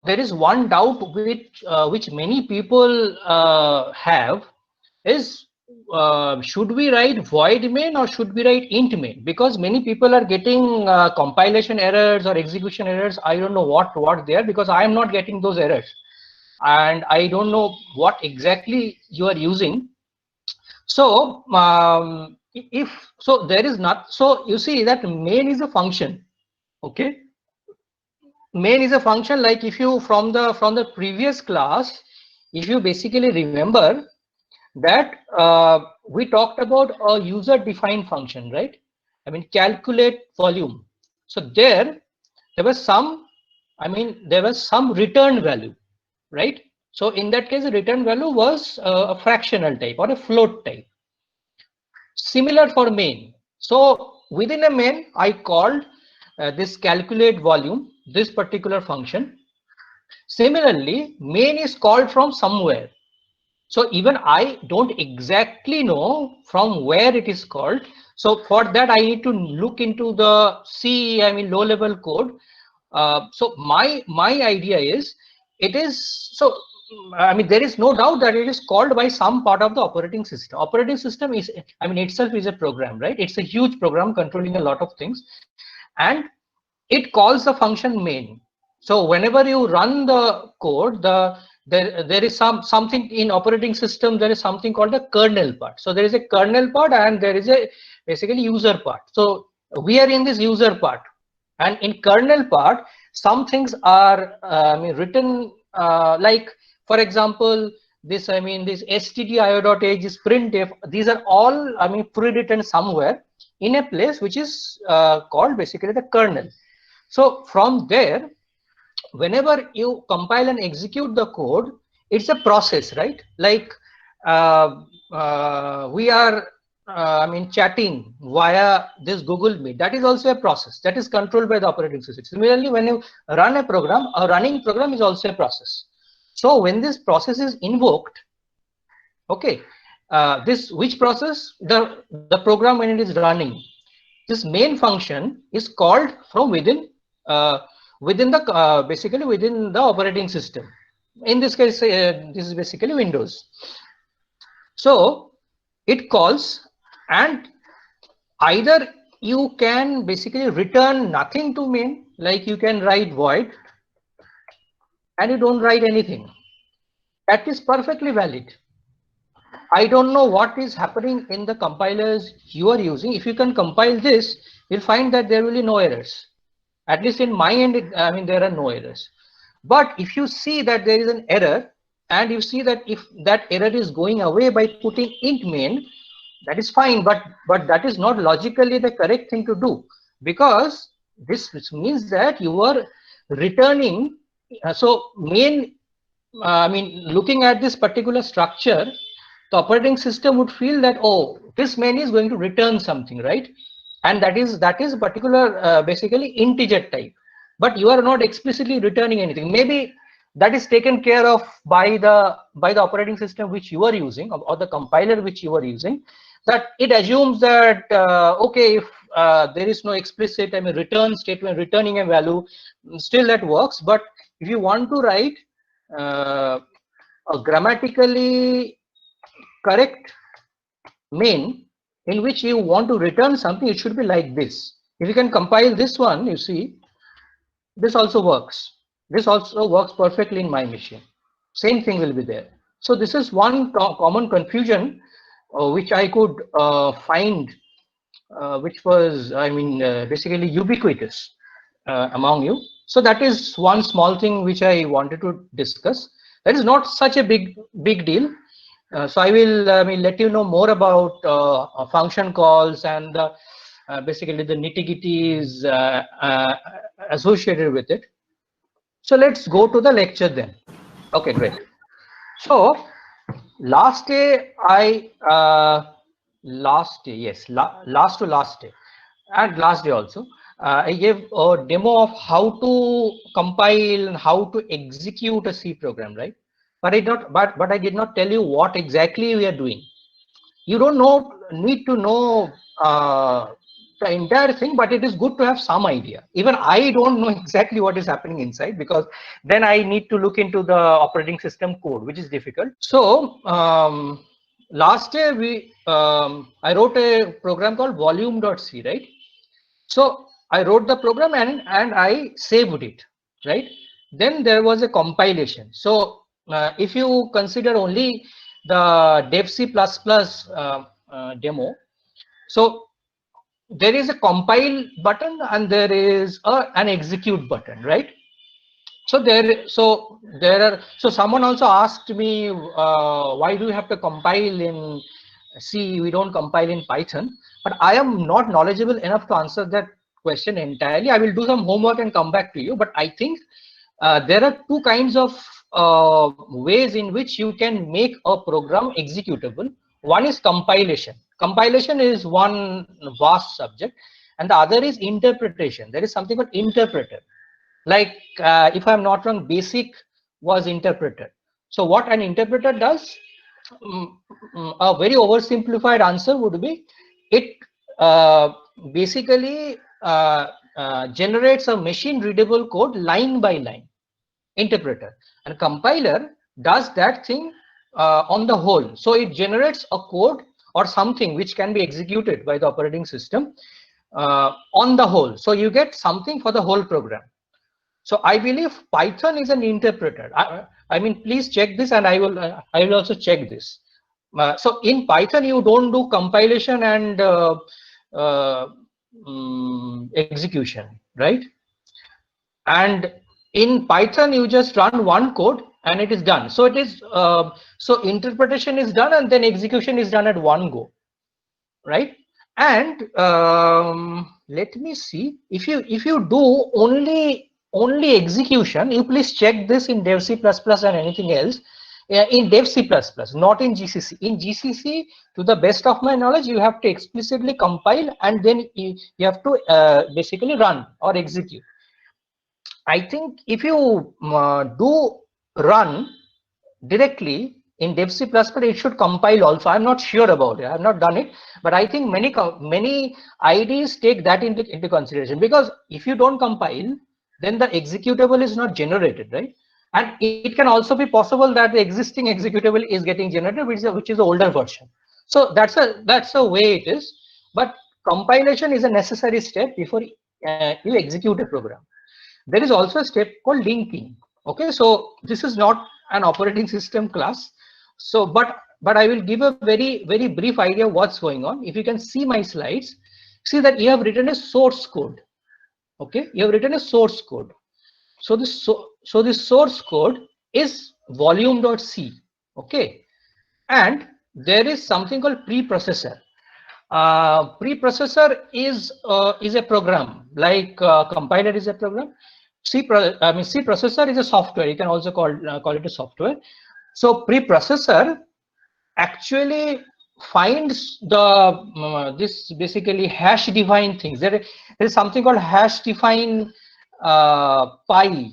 there is one doubt which many people have is, should we write void main or should we write int main? Because many people are getting compilation errors or execution errors. I don't know what they are, because I am not getting those errors, and I don't know what exactly you are using. So if so, there is not. So you see that main is a function. Okay, main is a function. Like if you from the previous class, if you basically remember that we talked about a user defined function, right? I mean, calculate volume. So there was some, I mean, there was some return value, right? So in that case, the return value was a fractional type or a float type. Similar for main. So within a main, I called this calculate volume, this particular function. Similarly, main is called from somewhere. So even I don't exactly know from where it is called. So for that, I need to look into the C, I mean, low level code. So my idea is, it is so, I mean, there is no doubt that it is called by some part of the operating system. Operating system is, I mean, itself is a program, right? It's a huge program controlling a lot of things, and it calls the function main. So whenever you run the code, there is something in operating system. There is something called the kernel part. So there is a kernel part and there is a basically user part. So we are in this user part, and in kernel part, some things are I mean, written like, for example, this, I mean, this stdio.h, is printf. These are all, I mean, pre-written somewhere in a place which is called basically the kernel. So from there, whenever you compile and execute the code, it's a process, right? Like we are, I mean, chatting via this Google Meet. That is also a process that is controlled by the operating system. Similarly, when you run a program, a running program is also a process. So when this process is invoked, okay, this which process, the program when it is running, this main function is called from within the basically within the operating system. In this case, this is basically Windows. So it calls, and either you can basically return nothing to main, like you can write void and you don't write anything. That is perfectly valid. I don't know what is happening in the compilers you are using. If you can compile this, you'll find that there will be no errors. At least in my end, I mean, there are no errors. But if you see that there is an error, and you see that if that error is going away by putting int main, that is fine. But that is not logically the correct thing to do, because this means that you are returning. So main, I mean, looking at this particular structure, the operating system would feel that, oh, this main is going to return something, right? And that is particular basically integer type, but you are not explicitly returning anything. Maybe that is taken care of by the operating system which you are using, or the compiler which you are using, that it assumes that okay, if there is no explicit, I mean, return statement returning a value, still that works. But if you want to write uh, a grammatically correct main in which you want to return something, it should be like this. If you can compile this one, you see, this also works. This also works perfectly in my machine. Same thing will be there. So this is one common confusion which I could find, which was, I mean, basically ubiquitous among you. So that is one small thing which I wanted to discuss. That is not such a big deal. So I will, I mean, let you know more about function calls and basically the nitty-gritties associated with it. So let's go to the lecture then. Okay, great. So last day last day, yes, last to last day, and last day also, I gave a demo of how to compile and how to execute a C program, right? But I did not tell you what exactly we are doing. You don't know need to know the entire thing, but it is good to have some idea. Even I don't know exactly what is happening inside, because then I need to look into the operating system code, which is difficult. So last year I wrote a program called volume.c, right? So I wrote the program and I saved it, right? Then there was a compilation. So if you consider only the dev C++ demo, so there is a compile button and there is an execute button, right? So someone also asked me, why do you have to compile in C? We don't compile in Python. But I am not knowledgeable enough to answer that question entirely. I will do some homework and come back to you. But I think there are two kinds of ways in which you can make a program executable. One is compilation. Compilation is one vast subject, and the other is interpretation. There is something called interpreter. Like if I'm not wrong, basic was interpreted. So what an interpreter does, a very oversimplified answer would be, it basically generates a machine readable code line by line. Interpreter. And compiler does that thing on the whole. So it generates a code or something which can be executed by the operating system on the whole. So you get something for the whole program. So I believe Python is an interpreter. I mean, please check this, and I will also check this. So in Python, you don't do compilation and execution, right? And in Python, you just run one code and it is done. So it is so interpretation is done and then execution is done at one go, right? And let me see, if you do only execution, you please check this in dev C++ and anything else. In dev C++, not in GCC. In GCC, to the best of my knowledge, you have to explicitly compile and then you have to basically run or execute. I think if you do run directly in dev C++, it should compile also. I'm not sure about it. I've not done it, but I think many IDEs take that into consideration, because if you don't compile, then the executable is not generated, right? And it can also be possible that the existing executable is getting generated, which is the older version. So that's a way it is. But compilation is a necessary step before you execute a program. There is also a step called linking. Okay, so this is not an operating system class. So, but I will give a very brief idea of what's going on. If you can see my slides, see that you have written a source code. Okay, you have written a source code. So this source code is volume.c. Okay, and there is something called preprocessor. Preprocessor is a program, like compiler is a program. C processor is a software. You can also call it a software. So preprocessor actually finds the this basically hash define things. There is something called hash define pi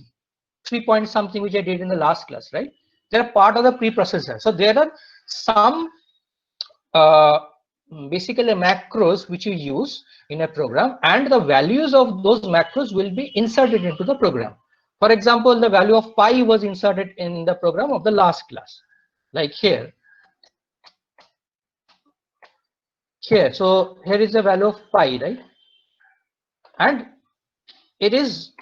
3 point something, which I did in the last class, right? They're part of the preprocessor. So there are some basically macros which you use in a program, and the values of those macros will be inserted into the program. For example, the value of pi was inserted in the program of the last class, like here. So here is the value of pi, right? And it is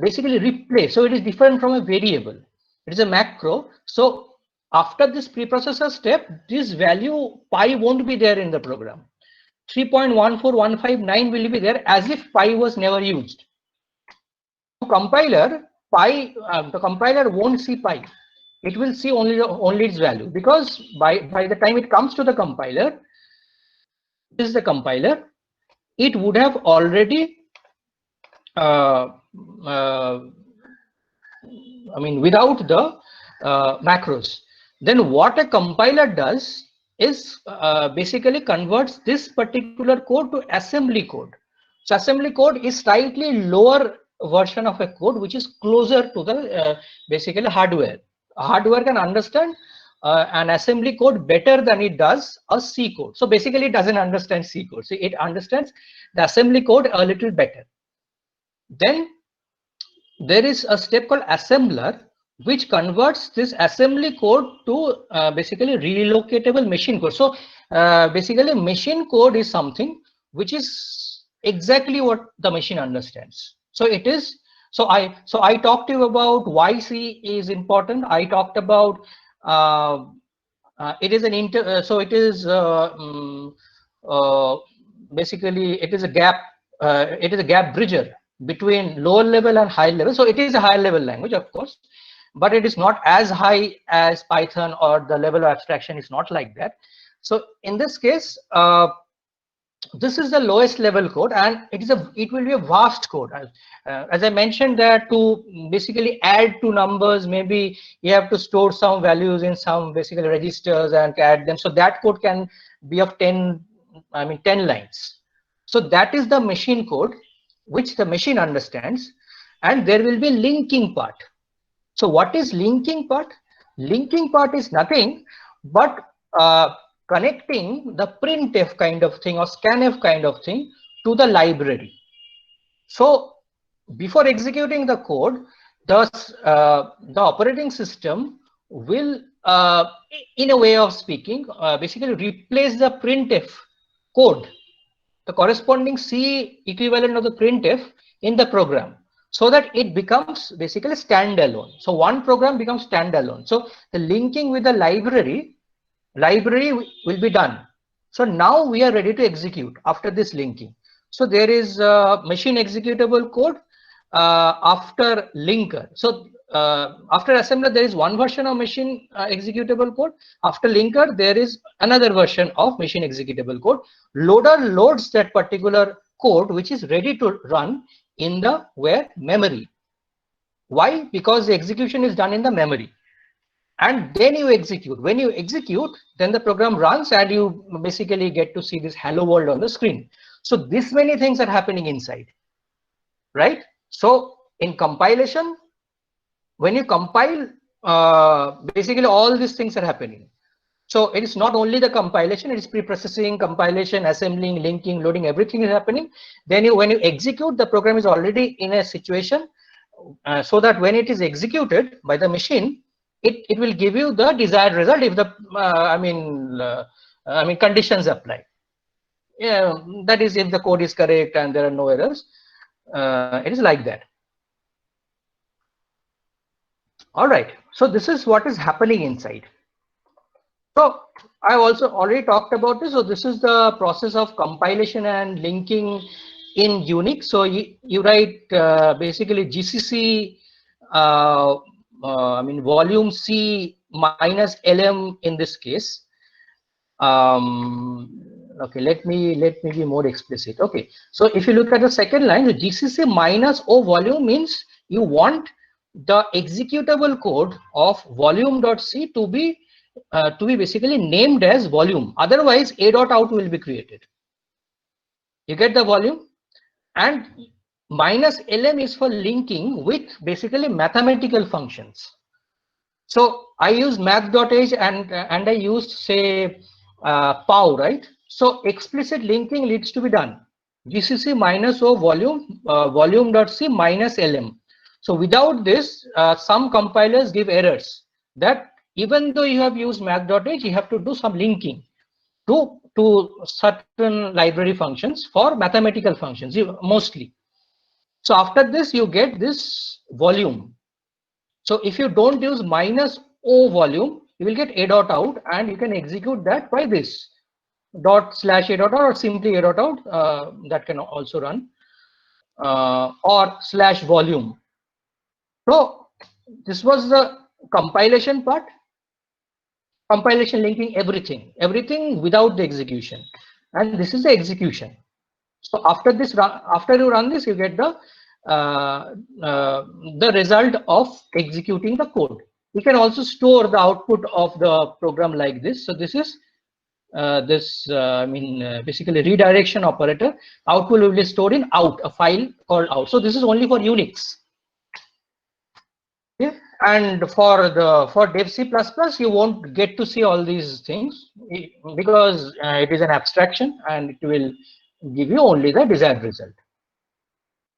basically replaced. So it is different from a variable. It is a macro. So after this preprocessor step, this value pi won't be there in the program. 3.14159 will be there as if pi was never used. Compiler, the compiler won't see pi. It will see only its value, because by the time it comes to the compiler, this is the compiler, it would have already I mean, without the macros. Then what a compiler does is basically converts this particular code to assembly code. So assembly code is slightly lower version of a code which is closer to the basically hardware. Hardware can understand an assembly code better than it does a C code. So basically it doesn't understand C code. So it understands the assembly code a little better. Then there is a step called assembler, which converts this assembly code to basically relocatable machine code. So basically machine code is something which is exactly what the machine understands. So it is, so I talked to you about why C is important. I talked about it is an so it is basically it is a gap bridger between lower level and high level. So it is a high level language, of course, but it is not as high as Python, or the level of abstraction is not like that. So in this case, this is the lowest level code, and it will be a vast code. As I mentioned, that to basically add two numbers, maybe you have to store some values in some basically registers and add them. So that code can be of 10 lines. So that is the machine code which the machine understands, and there will be linking part. So what is linking part? Linking part is nothing but connecting the printf kind of thing or scanf kind of thing to the library. So before executing the code, the operating system will, in a way of speaking, basically replace the printf code, the corresponding C equivalent of the printf in the program, so that it becomes basically standalone. So one program becomes standalone. So the linking with the library will be done. So now we are ready to execute after this linking. So there is machine executable code after linker. So after assembler, there is one version of machine executable code. After linker, there is another version of machine executable code. Loader loads that particular code which is ready to run in the where memory. Why? Because the execution is done in the memory. And then you execute. When you execute, then the program runs and you basically get to see this hello world on the screen. So this many things are happening inside, right? So in compilation, when you compile, basically all these things are happening. So it is not only the compilation, it is pre-processing, compilation, assembling, linking, loading, everything is happening. Then when you execute, the program is already in a situation so that when it is executed by the machine, it will give you the desired result if the conditions apply. Yeah, that is if the code is correct and there are no errors. It is like that. All right. So this is what is happening inside. So I also already talked about this. So this is the process of compilation and linking in Unix. So you write basically GCC volume C minus LM in this case. Okay, let me be more explicit. Okay, so if you look at the second line, the GCC minus O volume means you want the executable code of volume.c to be basically named as volume. Otherwise, a.out will be created. You get the volume? And minus lm is for linking with basically mathematical functions. So I use math.h and I used say pow, right? So explicit linking needs to be done. GCC minus O volume volume.c minus lm. So without this, some compilers give errors that even though you have used math.h, you have to do some linking to certain library functions for mathematical functions mostly. So after this, you get this volume. So if you don't use minus O volume, you will get a.out, and you can execute that by this ./a.out or simply a.out. That can also run or /volume. So this was the compilation part. Compilation, linking, everything without the execution, and this is the execution. So after you run this, you get the result of executing the code. You can also store the output of the program like this. So this is basically redirection operator. Output will be stored in out, a file called out. So this is only for Unix. Yeah. And for dev C++, you won't get to see all these things because it is an abstraction and it will give you only the desired result.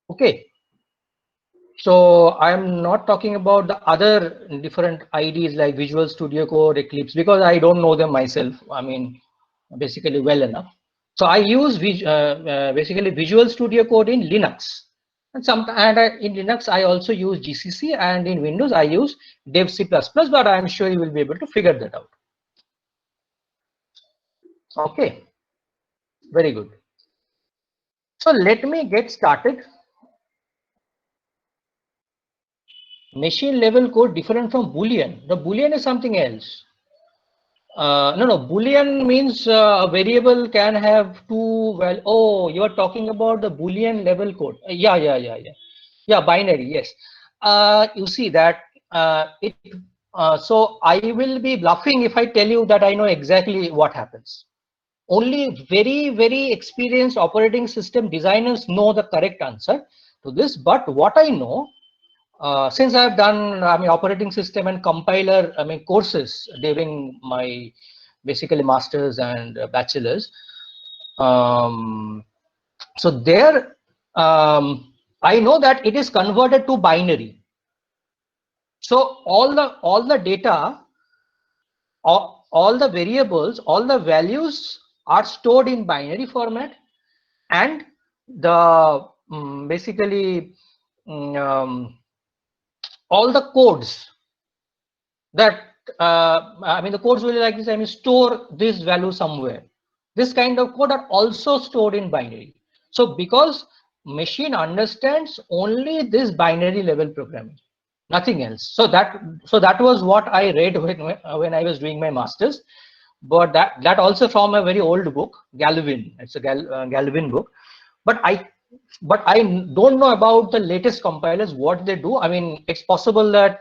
Okay. So I'm not talking about the other different IDs like Visual Studio Code, Eclipse, because I don't know them myself. I mean, basically well enough. So I use basically Visual Studio Code in Linux. And in Linux, I also use GCC, and in Windows, I use Dev C++, but I'm sure you will be able to figure that out. Okay, very good. So let me get started. Machine level code different from Boolean. The Boolean is something else. No, Boolean means a variable can have two. Well, oh, you are talking about the Boolean level code. Yeah, binary. Yes. You see that so I will be bluffing if I tell you that I know exactly what happens. Only very, very experienced operating system designers know the correct answer to this. But what I know, since I've done, operating system and compiler, courses during my basically masters and bachelors. So there, I know that it is converted to binary. So all the data, all the variables, all the values are stored in binary format, and the basically all the codes that the codes will be like this. Store this value somewhere. This kind of code are also stored in binary. So because machine understands only this binary level programming, nothing else. So that was what I read when I was doing my masters. But that also from a very old book, Galvin. It's a Galvin book. But I don't know about the latest compilers, what they do. It's possible that,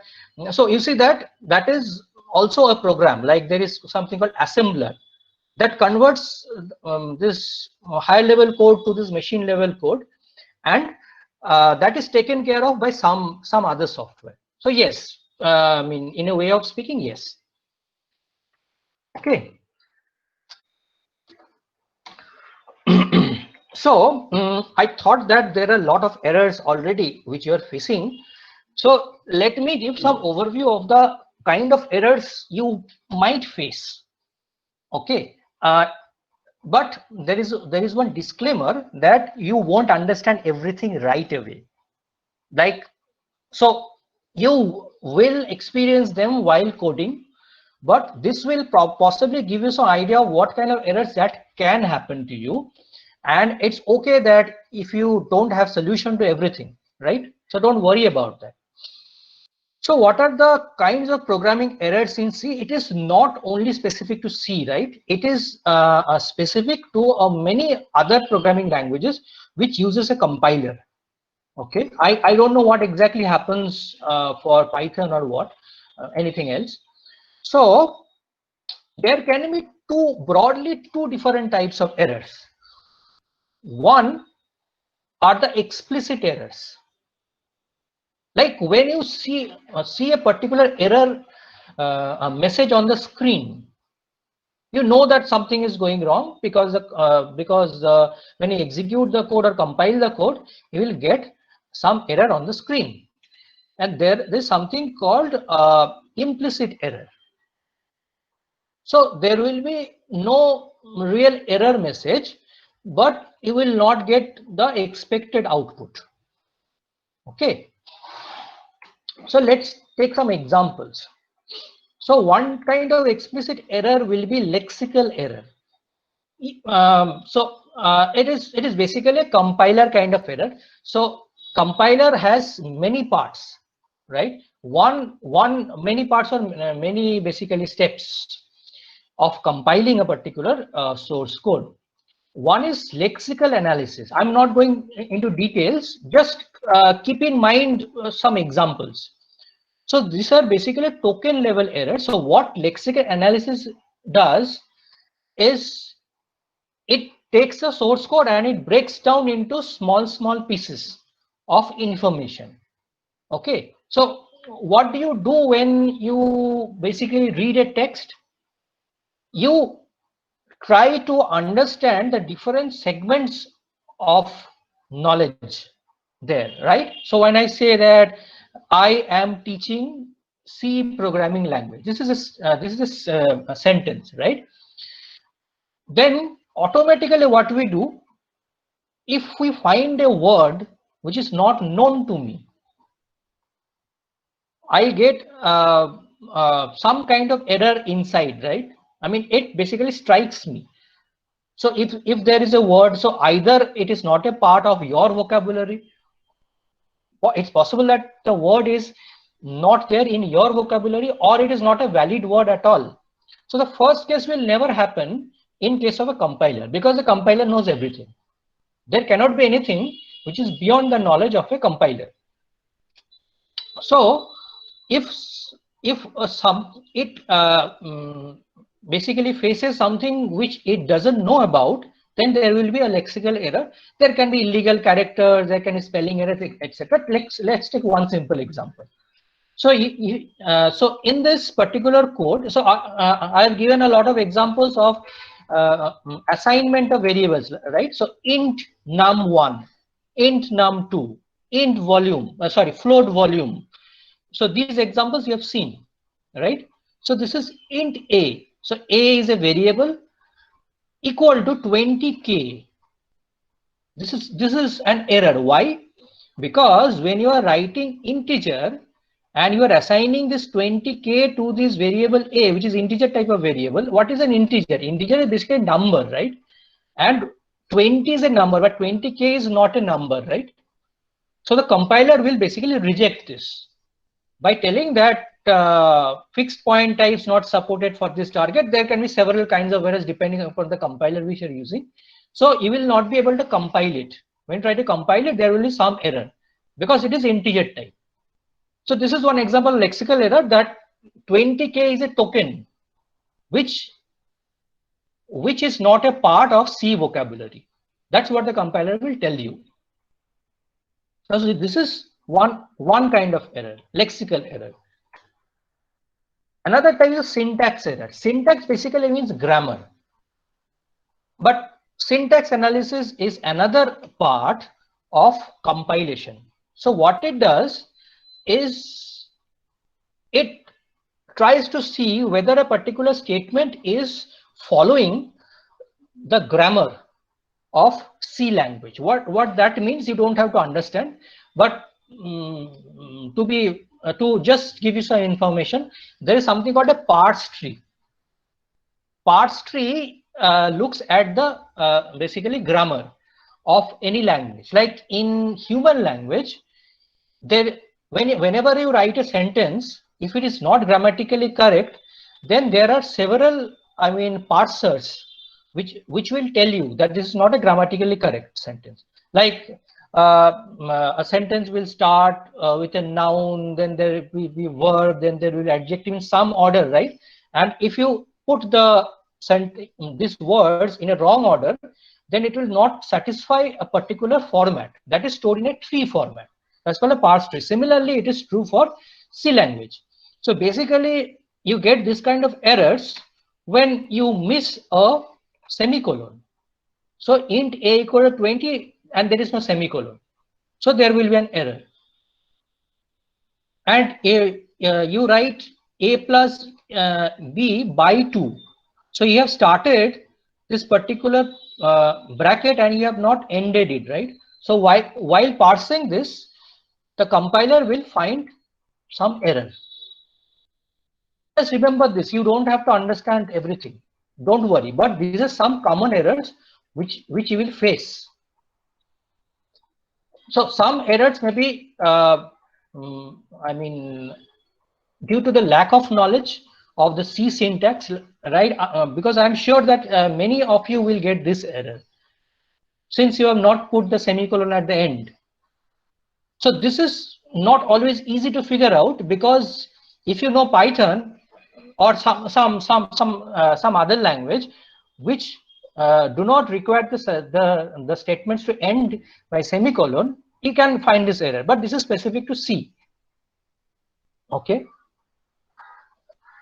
so you see that is also a program. Like there is something called assembler that converts this high level code to this machine level code, and that is taken care of by some other software. So yes, in a way of speaking, yes. Okay. So I thought that there are a lot of errors already which you are facing. So let me give some overview of the kind of errors you might face. Okay, but there is one disclaimer that you won't understand everything right away. Like, so you will experience them while coding, but this will possibly give you some idea of what kind of errors that can happen to you. And it's okay that if you don't have solution to everything, right? So don't worry about that. So what are the kinds of programming errors in C? It is not only specific to C, right? It is specific to many other programming languages which uses a compiler. Okay, I don't know what exactly happens for Python or what, anything else. So there can be broadly two different types of errors. One are the explicit errors. Like when you see a particular error a message on the screen, you know that something is going wrong because when you execute the code or compile the code, you will get some error on the screen, and there's something called implicit error. So there will be no real error message, but you will not get the expected output. Okay. So let's take some examples. So one kind of explicit error will be lexical error. It is basically a compiler kind of error. So compiler has many parts, right? Many parts or many basically steps of compiling a particular source code. One is lexical analysis. I'm not going into details. Just keep in mind some examples. So these are basically token level errors. So what lexical analysis does is it takes a source code and it breaks down into small pieces of information. Okay, so what do you do when you basically read a text? You try to understand the different segments of knowledge there, right? So when I say that I am teaching C programming language, this is a sentence, right? Then automatically what we do, if we find a word which is not known to me, I get some kind of error inside, right? I mean, it basically strikes me. So if there is a word, so either it is not a part of your vocabulary, or it's possible that the word is not there in your vocabulary, or it is not a valid word at all. So the first case will never happen in case of a compiler, because the compiler knows everything. There cannot be anything which is beyond the knowledge of a compiler. So if basically faces something which it doesn't know about, then there will be a lexical error. There can be illegal characters, there can be spelling errors, etc. Let's take one simple example. So so in this particular code, so I have given a lot of examples of assignment of variables, right? So int num1, int num2, int volume, float volume. So these examples you have seen, right? So this is int a. So a is a variable equal to 20k. This is an error. Why? Because when you are writing integer and you are assigning this 20k to this variable a, which is integer type of variable, what is an integer? Integer is basically a number, right? And 20 is a number, but 20k is not a number, right? So the compiler will basically reject this by telling that fixed point types not supported for this target. There can be several kinds of errors depending upon the compiler which you're using. So you will not be able to compile it. When you try to compile it, there will be some error because it is integer type. So this is one example of lexical error, that 20k is a token which is not a part of C vocabulary. That's what the compiler will tell you. So this is one kind of error, lexical error. Another type is syntax error. Syntax basically means grammar. But syntax analysis is another part of compilation. So what it does is it tries to see whether a particular statement is following the grammar of C language. What that means, you don't have to understand, but to just give you some information, there is something called a parse tree. Parse tree looks at the basically grammar of any language. Like in human language, whenever you write a sentence, if it is not grammatically correct, then there are several, parsers which will tell you that this is not a grammatically correct sentence. Like a sentence will start with a noun, then there will be verb, then there will be adjective in some order, right? And if you put these words in a wrong order, then it will not satisfy a particular format that is stored in a tree format. That's called a parse tree. Similarly, it is true for C language. So basically, you get this kind of errors when you miss a semicolon. So int a equal to 20 and there is no semicolon. So there will be an error. And you write a plus b by 2. So you have started this particular bracket and you have not ended it, right? So while parsing this, the compiler will find some error. Just remember this, you don't have to understand everything. Don't worry, but these are some common errors which you will face. So some errors may be, due to the lack of knowledge of the C syntax, right? Because I'm sure that many of you will get this error since you have not put the semicolon at the end. So this is not always easy to figure out, because if you know Python or some other language which do not require the statements to end by semicolon, you can find this error. But this is specific to C. Okay,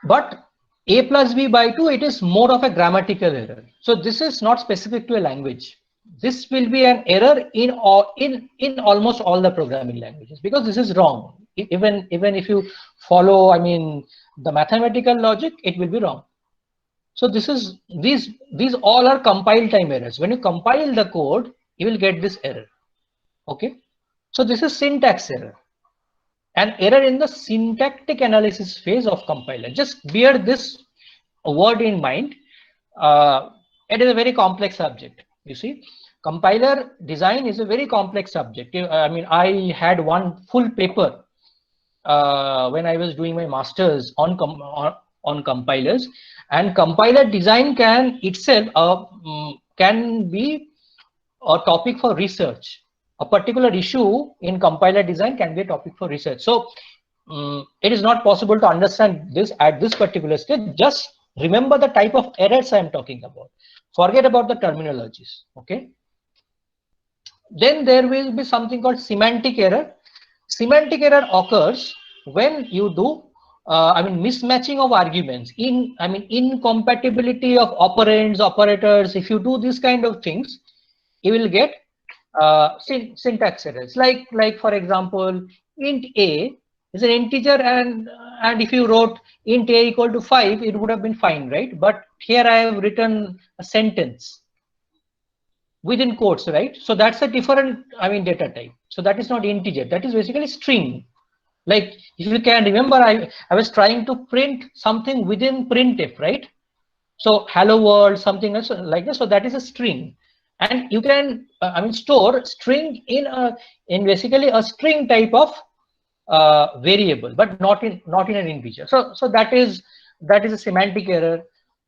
but a plus b by 2, it is more of a grammatical error. So this is not specific to a language. This will be an error in almost all the programming languages, because this is wrong. Even if you follow, I mean, the mathematical logic, it will be wrong. So this is these all are compile time errors. When you compile the code, you will get this error. Okay, so this is syntax error. An error in the syntactic analysis phase of compiler. Just bear this word in mind. It is a very complex subject. You see, compiler design is a very complex subject. I mean, I had one full paper when I was doing my masters on compilers, and compiler design can itself can be a topic for research. A particular issue in compiler design can be a topic for research. So it is not possible to understand this at this particular stage. Just remember the type of errors I am talking about. Forget about the terminologies. Okay. Then there will be something called semantic error. Semantic error occurs when you do I mean, mismatching of arguments, incompatibility of operands, operators. If you do this kind of things, you will get syntax errors. Like for example, int a is an integer, and if you wrote int a equal to 5, it would have been fine, right? But here I have written a sentence within quotes, right? So that's a different, I mean, data type. So that is not integer. That is basically string. Like if you can remember, I was trying to print something within printf, right? So hello world, something else like this. So that is a string, and you can I mean, store string in basically a string type of variable, but not in an integer. So that is a semantic error.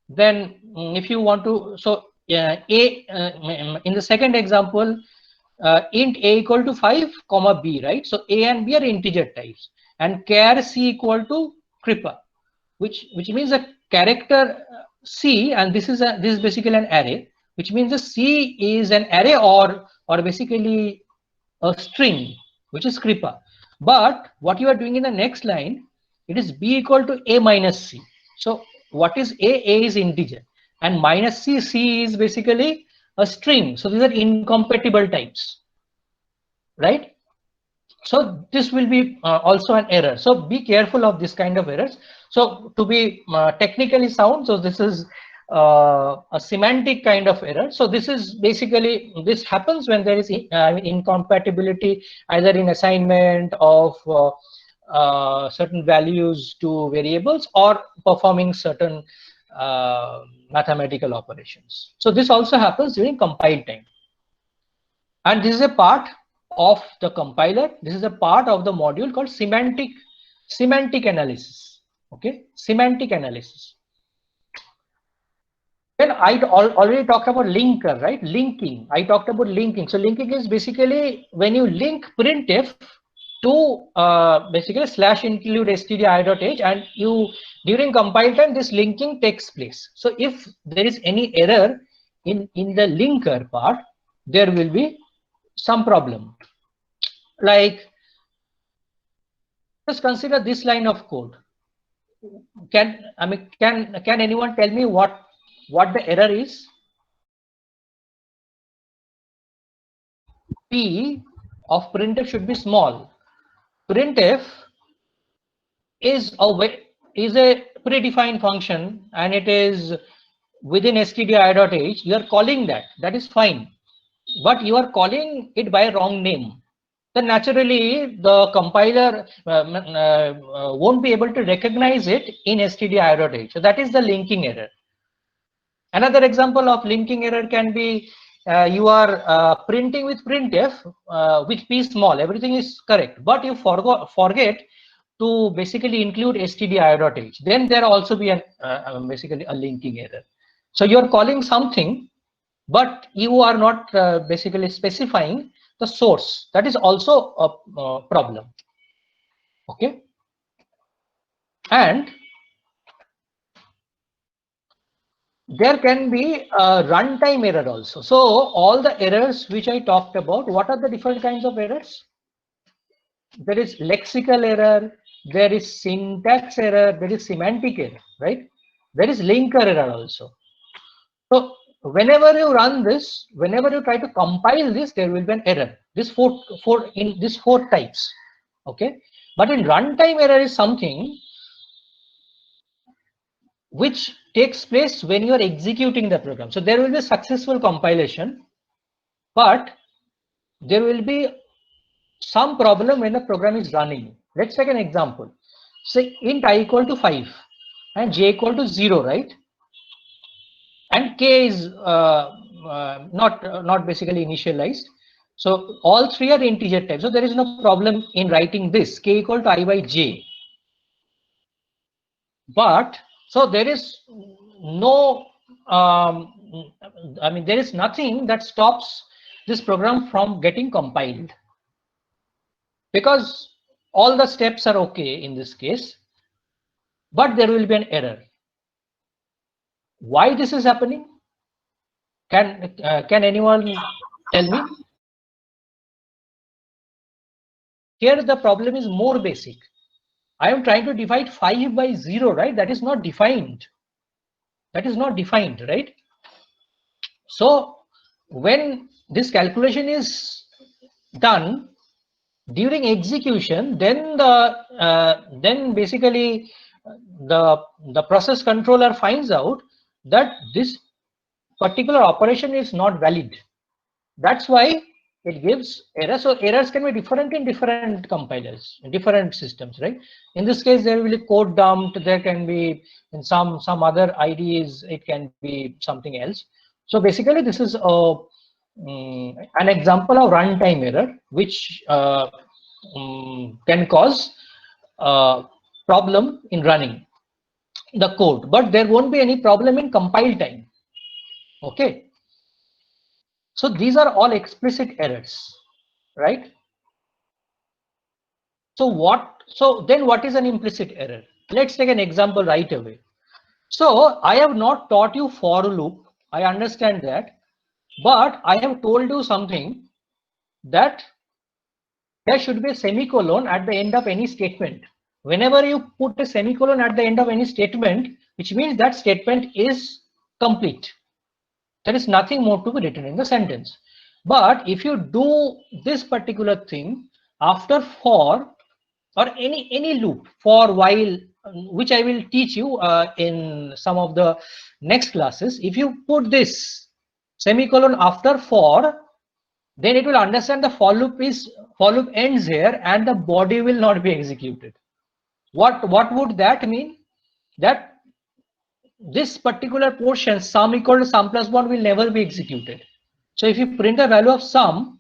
Then if you want to, so in the second example, int a equal to 5 comma b, right? So a and b are integer types, and char c equal to kripa, which means a character c, and this is basically an array, which means the c is an array or basically a string, which is kripa. But what you are doing in the next line, it is b equal to a minus c. So what is a? A is integer, and minus c, c is basically a string. So these are incompatible types, right? So this will be also an error. So be careful of this kind of errors. So to be technically sound, so this is a semantic kind of error. So this is basically, this happens when there is incompatibility either in assignment of certain values to variables or performing certain mathematical operations. So this also happens during compile time. And this is a part of the compiler. This is a part of the module called semantic analysis. Okay, semantic analysis. Then I already talked about linker, right? Linking. I talked about linking. So linking is basically when you link printf to basically slash include stdio.h, and you during compile time this linking takes place. So if there is any error in the linker part, there will be some problem. Like, just consider this line of code. Can anyone tell me what the error is? P of printf should be small. Printf is a predefined function, and it is within stdio.h. You are calling that. That is fine, but you are calling it by a wrong name. Then naturally the compiler won't be able to recognize it in stdio.h. So that is the linking error. Another example of linking error can be you are printing with printf with p small, everything is correct, but you forget to basically include stdio.h. Then there also be basically a linking error. So you are calling something, but you are not basically specifying the source. That is also a problem. Okay, and there can be a runtime error also. So all the errors which I talked about, what are the different kinds of errors? There is lexical error, there is syntax error, there is semantic error, right? There is linker error also. So whenever you run this, whenever you try to compile this, there will be an error. This four types, okay? But in runtime error is something which takes place when you are executing the program. So there will be a successful compilation, but there will be some problem when the program is running. Let's take an example. Say int I equal to 5 and j equal to 0, right? And k is not basically initialized. So all three are integer type. So there is no problem in writing this k equal to I by j. But so there is no, I mean, there is nothing that stops this program from getting compiled, because all the steps are okay in this case, but there will be an error. Why this is happening? Can anyone tell me? Here the problem is more basic. I am trying to divide 5 by 0, right? That is not defined. That is not defined, right? So when this calculation is done during execution, then basically the process controller finds out that this particular operation is not valid. That's why it gives error. So errors can be different in different compilers, in different systems, right? In this case, there will be code dumped. There can be in some other IDEs, it can be something else. So basically, this is an example of runtime error, which can cause problem in running the code, but there won't be any problem in compile time. Okay. So these are all explicit errors, right? So then what is an implicit error? Let's take an example right away. So I have not taught you for loop. I understand that, but I have told you something, that there should be a semicolon at the end of any statement. Whenever you put a semicolon at the end of any statement, which means that statement is complete. There is nothing more to be written in the sentence. But if you do this particular thing after for or any loop, for, while, which I will teach you in some of the next classes, if you put this semicolon after for, then it will understand the for loop ends here and the body will not be executed. What would that mean? That this particular portion, sum equal to sum plus 1, will never be executed. So if you print the value of sum,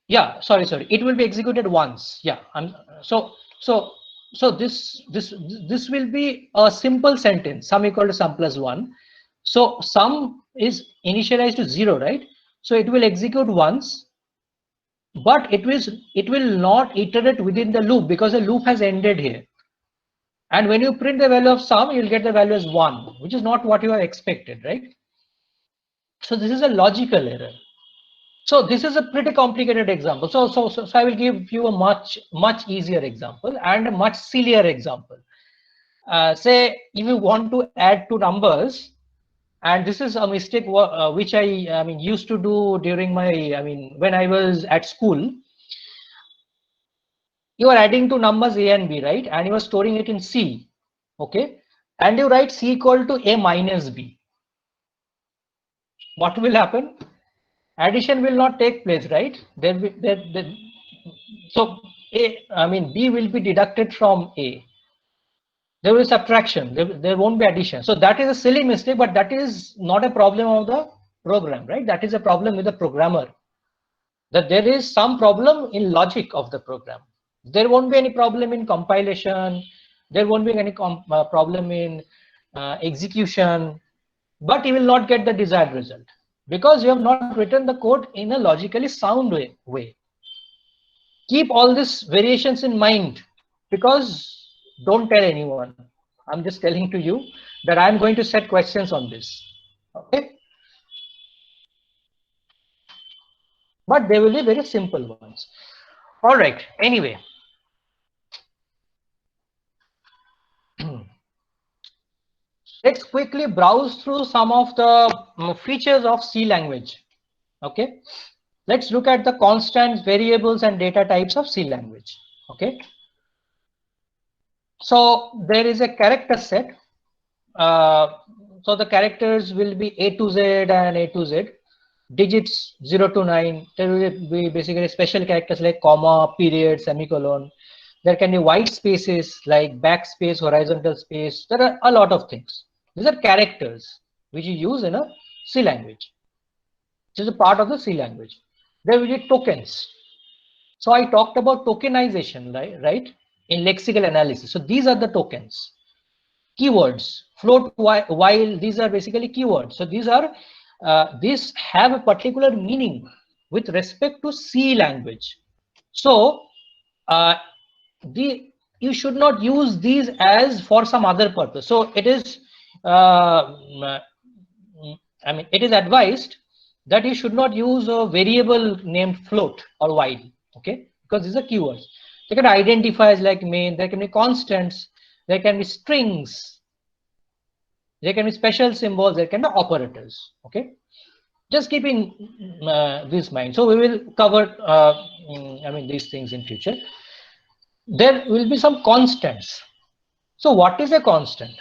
yeah, sorry, it will be executed once. Yeah, so this will be a simple sentence, sum equal to sum plus 1. So sum is initialized to 0, right? So it will execute once, but it will not iterate within the loop because the loop has ended here. And when you print the value of sum, you'll get the value as 1, which is not what you have expected, right? So this is a logical error. So this is a pretty complicated example. So I will give you a much easier example and a much sillier example. Say if you want to add two numbers, and this is a mistake which I mean used to do during my, when I was at school. You are adding two numbers a and b, right? And you are storing it in C, okay? And you write C equal to a minus b. What will happen? Addition will not take place, right? So B will be deducted from A. There will be subtraction. There won't be addition. So that is a silly mistake, but that is not a problem of the program, right? That is a problem with the programmer. That there is some problem in logic of the program. There won't be any problem in compilation. There won't be any problem in execution, but you will not get the desired result because you have not written the code in a logically sound way. Keep all these variations in mind, because don't tell anyone. I'm just telling to you that I'm going to set questions on this. Okay. But they will be very simple ones. All right. Anyway, let's quickly browse through some of the features of C language. Okay. Let's look at the constants, variables, and data types of C language. Okay. So there is a character set. So the characters will be A to Z and A to Z. Digits 0 to 9. There will be basically special characters like comma, period, semicolon. There can be white spaces like backspace, horizontal space. There are a lot of things. These are characters which you use in a C language, which is a part of the C language. There will be tokens. So I talked about tokenization, right? In lexical analysis. So these are the tokens. Keywords, float, while these are basically keywords. So these have a particular meaning with respect to C language. So you should not use these as for some other purpose. So it is it is advised that you should not use a variable named float or while, okay, because these are keywords. They can identify as like main, there can be constants, there can be strings, there can be special symbols, there can be operators, okay. Just keeping this in mind. So we will cover these things in future. There will be some constants. So what is a constant?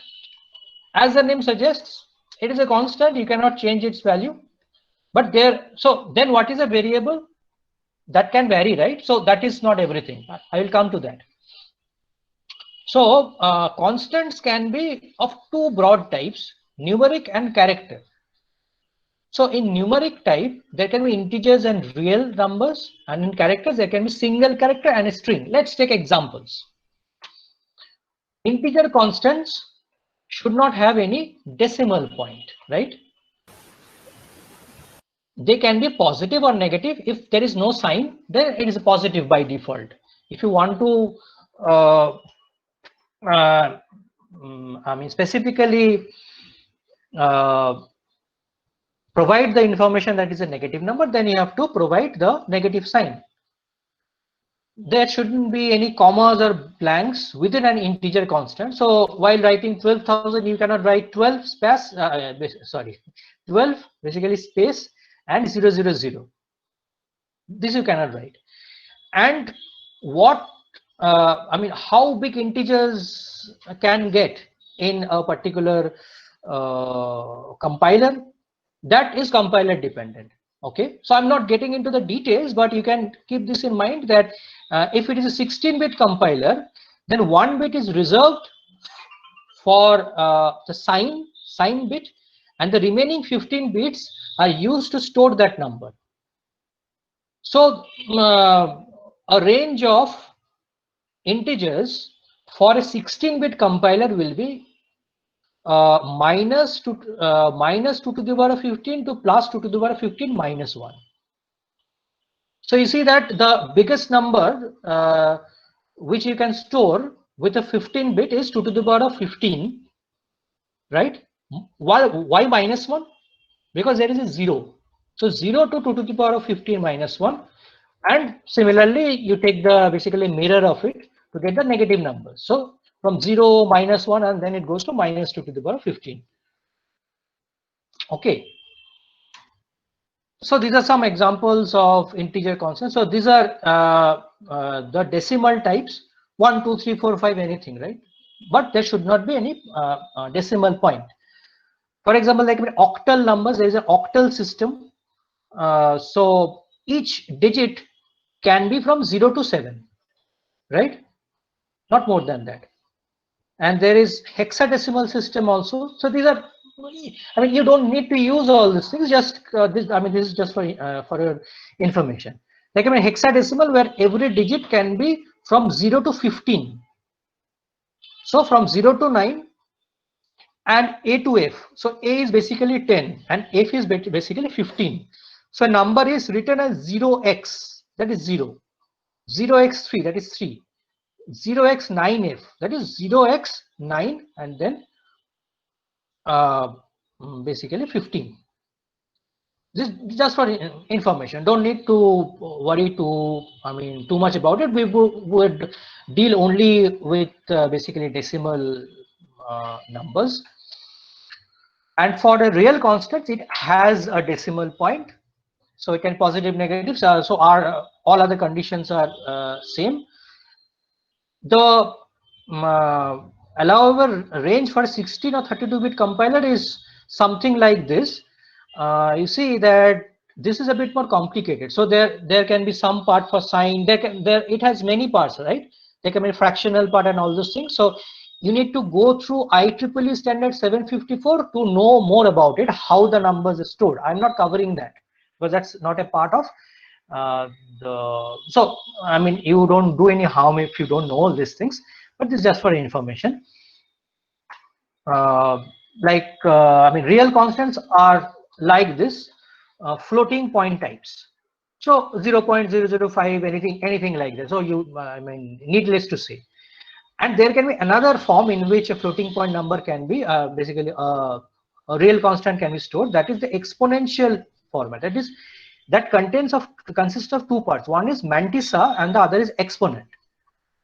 As the name suggests, it is a constant. You cannot change its value. But so then what is a variable? That can vary, right? So that is not everything. I will come to that. So constants can be of two broad types, numeric and character. So in numeric type, there can be integers and real numbers, and in characters, there can be single character and a string. Let's take examples. Integer constants should not have any decimal point, right? They can be positive or negative. If there is no sign, then it is positive by default. If you want to, specifically provide the information that is a negative number, then you have to provide the negative sign. There shouldn't be any commas or blanks within an integer constant. So while writing 12,000, you cannot write 12 space, 12 basically space and 000. This you cannot write. And what, how big integers can get in a particular compiler, that is compiler dependent. Okay, so I'm not getting into the details, but you can keep this in mind that if it is a 16-bit compiler, then 1 bit is reserved for the sign bit, and the remaining 15 bits are used to store that number. So a range of integers for a 16-bit compiler will be minus 2 to the power of 15 to plus 2 to the power of 15 minus 1. So you see that the biggest number which you can store with a 15-bit is 2 to the power of 15, right? Why minus 1? Because there is a 0. So 0 to 2 to the power of 15 minus 1. And similarly, you take the basically mirror of it to get the negative number. So from 0, minus 1, and then it goes to minus 2 to the power of 15. Okay. So these are some examples of integer constants. So these are the decimal types, 1, 2, 3, 4, 5, anything, right? But there should not be any decimal point. For example, like octal numbers, there is an octal system. So each digit can be from 0 to 7, right? Not more than that. And there is hexadecimal system also. So these are, you don't need to use all these things. Just this is just for your information. Like hexadecimal, where every digit can be from 0 to 15. So from 0 to 9 and A to F. So A is basically 10 and F is basically 15. So a number is written as 0x, that is 0. 0x3, that is 3. 0x9f, that is 0x9 and then basically 15. This just for information. Don't need to worry too much about it. We would deal only with basically decimal numbers. And for the real constants, it has a decimal point. So it can positive, negatives. So our all other conditions are same. The allowable range for 16 or 32-bit compiler is something like this. You see that this is a bit more complicated. So there can be some part for sign. It has many parts, right? There can be a fractional part and all those things. So you need to go through IEEE standard 754 to know more about it, how the numbers are stored. I'm not covering that because that's not a part of so I mean, you don't do any harm if you don't know all these things, but this is just for information. I mean, real constants are like this, floating point types. So 0.005, anything like that. So I mean, needless to say. And there can be another form in which a floating point number can be basically a real constant can be stored. That is the exponential format. That consists of two parts. One is mantissa and the other is exponent.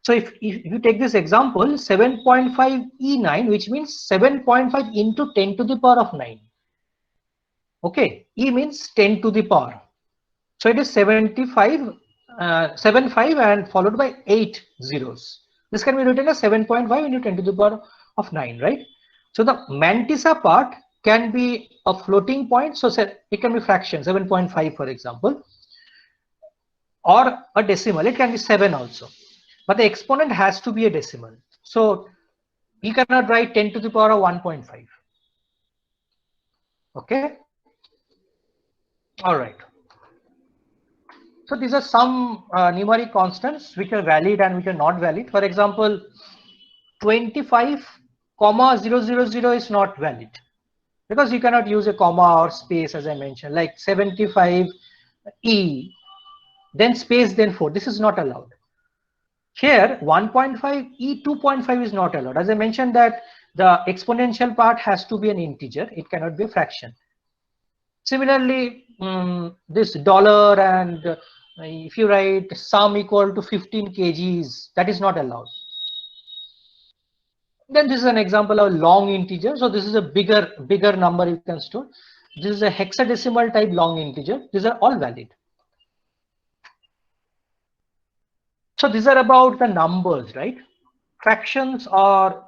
So if you take this example, 7.5 E9, which means 7.5 into 10 to the power of 9. Okay, E means 10 to the power. So it is 75 and followed by 8 zeros. This can be written as 7.5 into 10 to the power of 9, right? So the mantissa part can be a floating point. So it can be fraction, 7.5 for example, or a decimal. It can be 7 also. But the exponent has to be a decimal. So you cannot write 10 to the power of 1.5. Okay. All right. So these are some numeric constants which are valid and which are not valid. For example, 25,000 is not valid because you cannot use a comma or space, as I mentioned, like 75E, then space, then 4. This is not allowed. Here 1.5 E 2.5 is not allowed. As I mentioned that the exponential part has to be an integer. It cannot be a fraction. Similarly, this dollar and if you write sum equal to 15 kgs, that is not allowed. Then this is an example of long integer. So this is a bigger number you can store. This is a hexadecimal type long integer. These are all valid. So these are about the numbers, right? Fractions or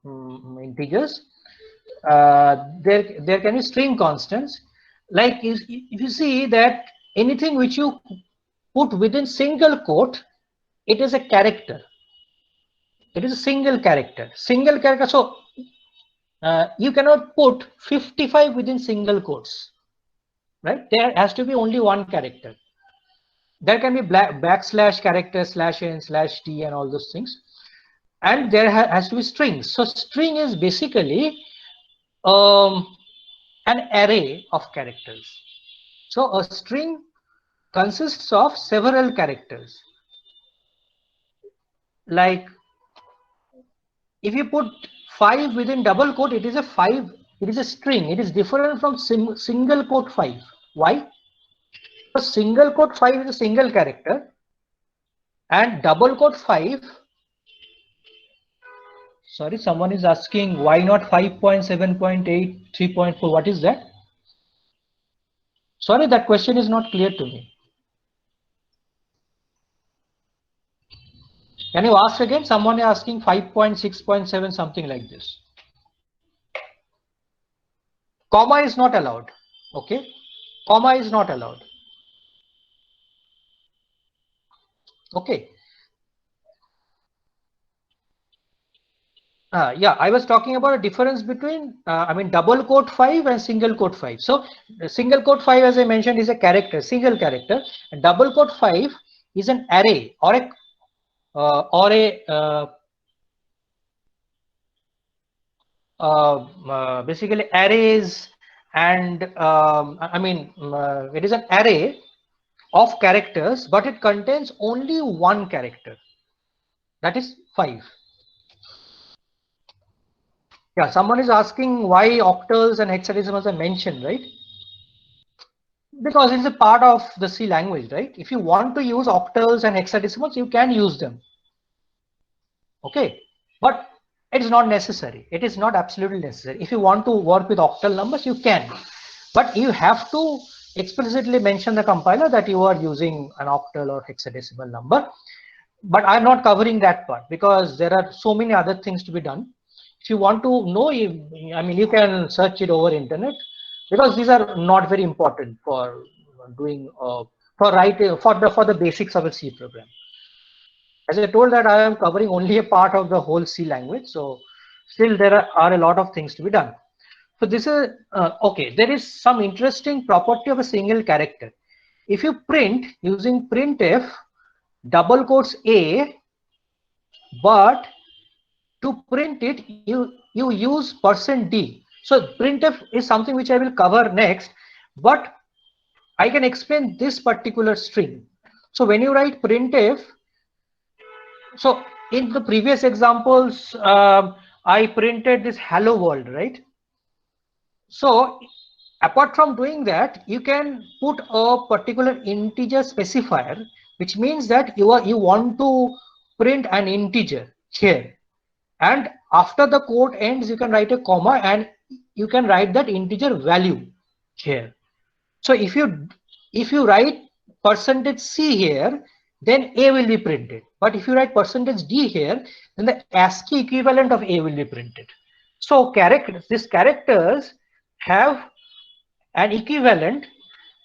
integers. There can be string constants. Like if you see that anything which you put within single quote, it is a character. It is a single character. Single character. So you cannot put 55 within single quotes, right? There has to be only one character. There can be backslash character, /n, /t, and all those things. And there has to be strings. So string is basically an array of characters. So a string consists of several characters. Like if you put 5 within double quote, it is a 5. It is a string. It is different from single quote 5. Why? Because single quote 5 is a single character, and double quote 5. Sorry, someone is asking why not 5.7.8, 3.4. What is that? Sorry, that question is not clear to me. Can you ask again? Someone is asking 5.6.7, something like this. Comma is not allowed. Okay, comma is not allowed. Okay. Yeah, I was talking about a difference between, I mean, double quote 5 and single quote 5. So single quote 5, as I mentioned, is a character, single character, and double quote 5 is an array or basically arrays, and I mean, it is an array of characters, but it contains only one character, that is 5. Yeah, someone is asking why octals and hexadecimals are mentioned, right? Because it's a part of the C language, right? If you want to use octals and hexadecimals, you can use them. Okay, but it's not necessary. It is not absolutely necessary. If you want to work with octal numbers, you can, but you have to explicitly mention the compiler that you are using an octal or hexadecimal number. But I'm not covering that part because there are so many other things to be done. If you want to know, I mean, you can search it over internet, because these are not very important for doing for writing for the basics of a C program. As I told that I am covering only a part of the whole C language, so still there are a lot of things to be done. So this is okay. There is some interesting property of a single character. If you print using printf double quotes a, but to print it you use %d. So printf is something which I will cover next, but I can explain this particular string. So when you write printf, so in the previous examples, I printed this hello world, right? So apart from doing that, you can put a particular integer specifier, which means that you want to print an integer here, and after the code ends, you can write a comma and you can write that integer value here. So if you write %c here, then a will be printed. But if you write %d here, then the ASCII equivalent of a will be printed. So these characters have an equivalent,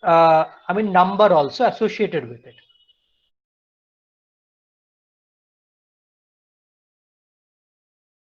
I mean number also associated with it.